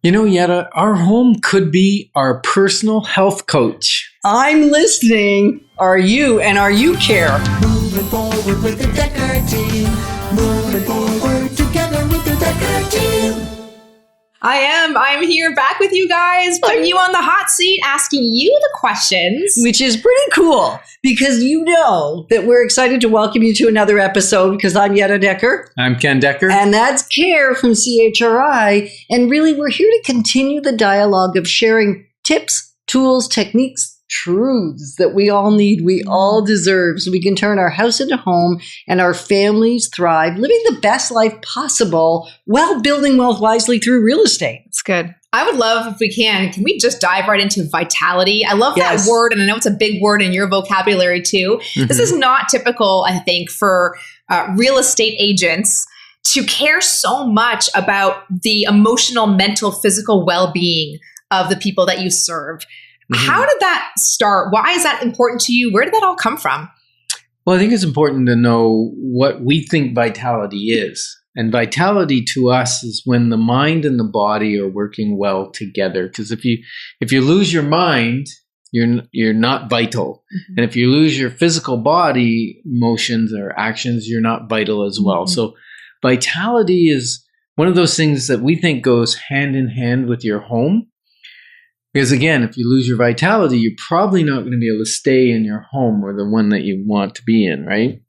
You know, Yetta, our home could be our personal health coach. I'm listening. Are you? And are you, Care? Moving forward with the Dekker team. Moving forward together with the Dekker team. I'm here back with you guys, putting you on the hot seat, asking you the questions. Which is pretty cool because you know that we're excited to welcome you to another episode because I'm Yetta Dekker. I'm Ken Dekker. And that's Care from CHRI. And really, we're here to continue the dialogue of sharing tips, tools, techniques, truths that we all need, we all deserve, so we can turn our house into home and our families thrive, living the best life possible while building wealth wisely through real estate. That's good. I would love, if we can we just dive right into vitality? I love that word, and I know it's a big word in your vocabulary too. Mm-hmm. This is not typical, I think, for real estate agents to care so much about the emotional, mental, physical well-being of the people that you serve. Mm-hmm. How did that start? Why is that important to you? Where did that all come from? Well, I think it's important to know what we think vitality is. And vitality to us is when the mind and the body are working well together. Because if you lose your mind, you're not vital. Mm-hmm. And if you lose your physical body motions or actions, you're not vital as well. Mm-hmm. So vitality is one of those things that we think goes hand in hand with your home. Because again, if you lose your vitality, you're probably not going to be able to stay in your home or the one that you want to be in, right?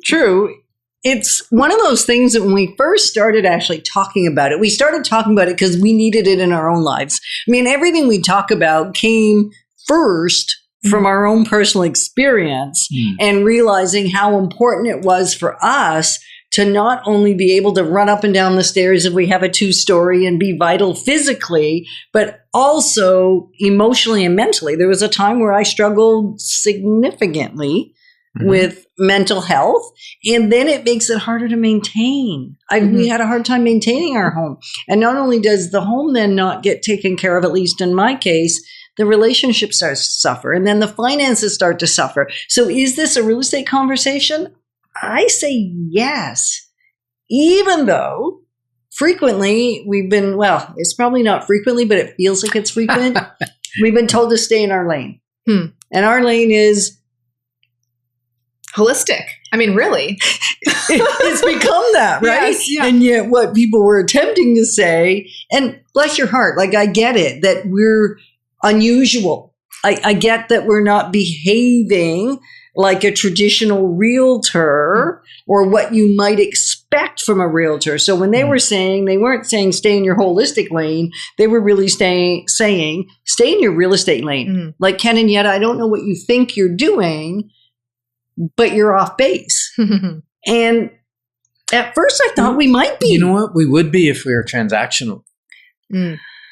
True. It's one of those things that when we first started actually talking about it, we started talking about it because we needed it in our own lives. I mean, everything we talk about came first from our own personal experience and realizing how important it was for us to not only be able to run up and down the stairs if we have a 2-story and be vital physically, but also emotionally and mentally. There was a time where I struggled significantly with mental health, and then it makes it harder to maintain. We had a hard time maintaining our home. And not only does the home then not get taken care of, at least in my case, the relationship starts to suffer, and then the finances start to suffer. So is this a real estate conversation? I say yes, even though frequently we've been, well, it's probably not frequently, but it feels like it's frequent. We've been told to stay in our lane. And our lane is holistic. I mean, really. It's become that, right? Yes, yeah. And yet what people were attempting to say, and bless your heart, like I get it, that we're unusual. I get that we're not behaving like a traditional realtor or what you might expect from a realtor. So when they were saying, they weren't saying stay in your holistic lane, they were really saying stay in your real estate lane. Like Ken and Yetta, I don't know what you think you're doing, but you're off base. And at first I thought we might be. You know what? We would be if we were transactional.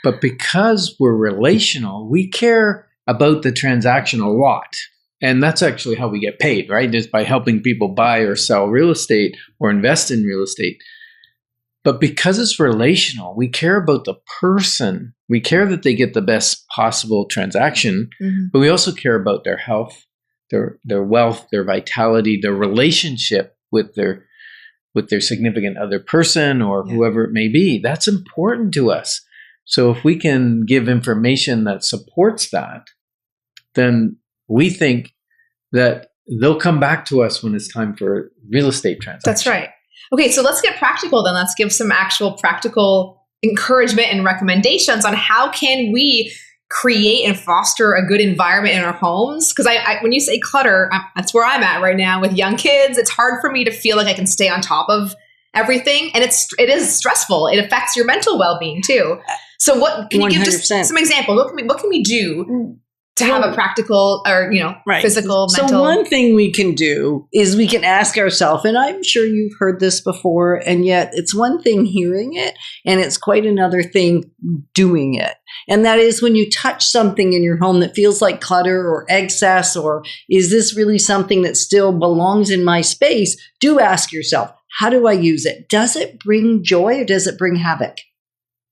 But because we're relational, we care about the transaction a lot. And that's actually how we get paid, right? Is by helping people buy or sell real estate or invest in real estate. But because it's relational, we care about the person. We care that they get the best possible transaction, but we also care about their health, their wealth, their vitality, their relationship with their significant other person or whoever it may be. That's important to us. So if we can give information that supports that, then we think that they'll come back to us when it's time for real estate transactions. That's right. Okay, so let's get practical then. Let's give some actual practical encouragement and recommendations on how can we create and foster a good environment in our homes. Because I when you say clutter, that's where I'm at right now with young kids. It's hard for me to feel like I can stay on top of everything. And it is stressful. It affects your mental well-being too. So what can you give just some examples? What can we do to have a practical or, physical, mental? So one thing we can do is we can ask ourselves, and I'm sure you've heard this before, and yet it's one thing hearing it, and it's quite another thing doing it. And that is when you touch something in your home that feels like clutter or excess, or is this really something that still belongs in my space? Do ask yourself, how do I use it? Does it bring joy or does it bring havoc?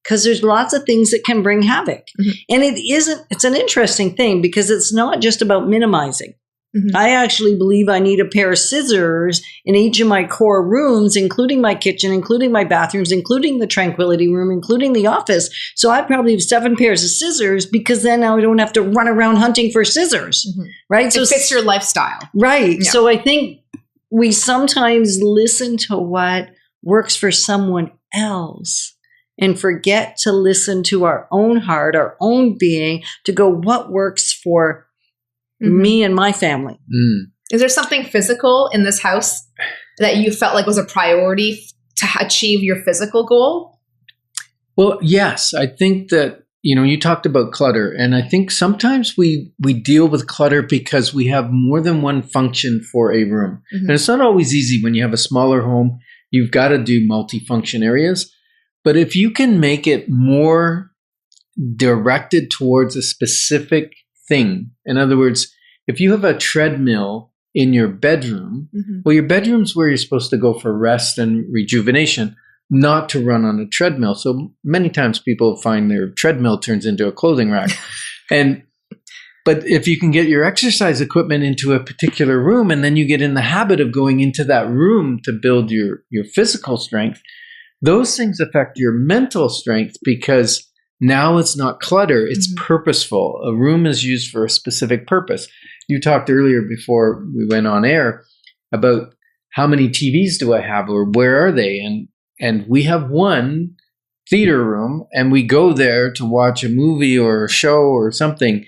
Because there's lots of things that can bring havoc. And it's an interesting thing because it's not just about minimizing. Mm-hmm. I actually believe I need a pair of scissors in each of my core rooms, including my kitchen, including my bathrooms, including the tranquility room, including the office. So I probably have 7 pairs of scissors because then I don't have to run around hunting for scissors, right? So it fits your lifestyle. Right. Yeah. So I think we sometimes listen to what works for someone else and forget to listen to our own heart, our own being, to go, what works for me and my family? Is there something physical in this house that you felt like was a priority to achieve your physical goal? Well, yes. I think that, you talked about clutter, and I think sometimes we deal with clutter because we have more than one function for a room. And it's not always easy when you have a smaller home. You've got to do multi-function areas. But if you can make it more directed towards a specific thing, in other words, if you have a treadmill in your bedroom, well, your bedroom's where you're supposed to go for rest and rejuvenation, not to run on a treadmill. So many times people find their treadmill turns into a clothing rack. But if you can get your exercise equipment into a particular room, and then you get in the habit of going into that room to build your physical strength, those things affect your mental strength because now it's not clutter, it's purposeful. A room is used for a specific purpose. You talked earlier before we went on air about how many TVs do I have or where are they? And we have one theater room and we go there to watch a movie or a show or something,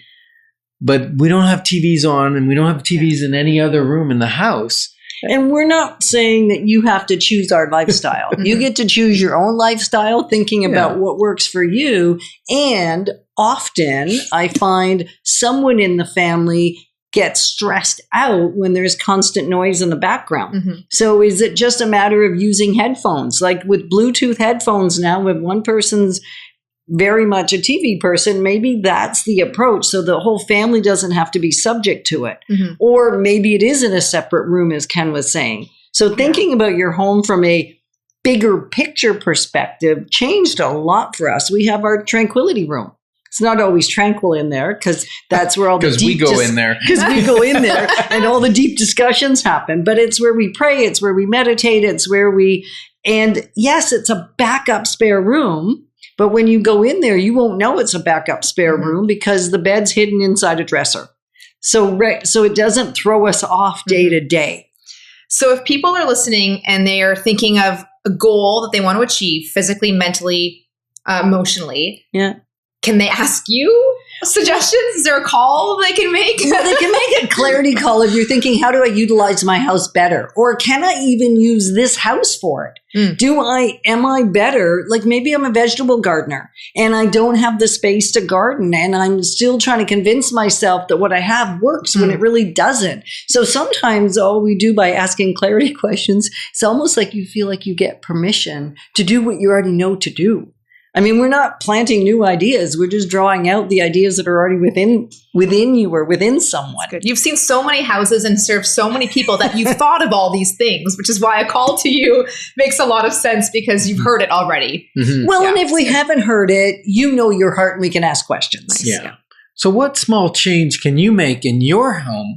but we don't have TVs on and we don't have TVs in any other room in the house. And we're not saying that you have to choose our lifestyle. You get to choose your own lifestyle, thinking about what works for you. And often I find someone in the family gets stressed out when there's constant noise in the background. So is it just a matter of using headphones? Like with Bluetooth headphones now, if one person's very much a TV person, maybe that's the approach. So the whole family doesn't have to be subject to it. Or maybe it is in a separate room, as Ken was saying. So thinking about your home from a bigger picture perspective changed a lot for us. We have our tranquility room. It's not always tranquil in there because that's where all the deep... Because we go in there. Because we go in there and all the deep discussions happen. But it's where we pray. It's where we meditate. It's where we... And yes, it's a backup spare room. But when you go in there, you won't know it's a backup spare room because the bed's hidden inside a dresser. So it doesn't throw us off day to day. So if people are listening and they are thinking of a goal that they want to achieve physically, mentally, emotionally, can they ask you suggestions? Is there a call they can make? Well, they can make a clarity call if you're thinking, how do I utilize my house better? Or can I even use this house for it? Am I better? Like maybe I'm a vegetable gardener and I don't have the space to garden and I'm still trying to convince myself that what I have works when it really doesn't. So sometimes all we do by asking clarity questions, it's almost like you feel like you get permission to do what you already know to do. I mean, we're not planting new ideas. We're just drawing out the ideas that are already within you or within someone. Good. You've seen so many houses and served so many people that you've thought of all these things, which is why a call to you makes a lot of sense because you've heard it already. Well, and if we haven't heard it, you know your heart and we can ask questions. Yeah. So what small change can you make in your home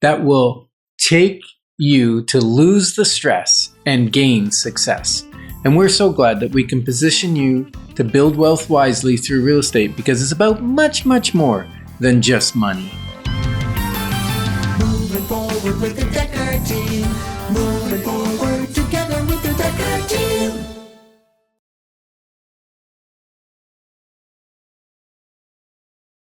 that will take you to lose the stress and gain success? And we're so glad that we can position you to build wealth wisely through real estate because it's about much, much more than just money. Moving forward with the Dekker team. Moving forward together with the Dekker team.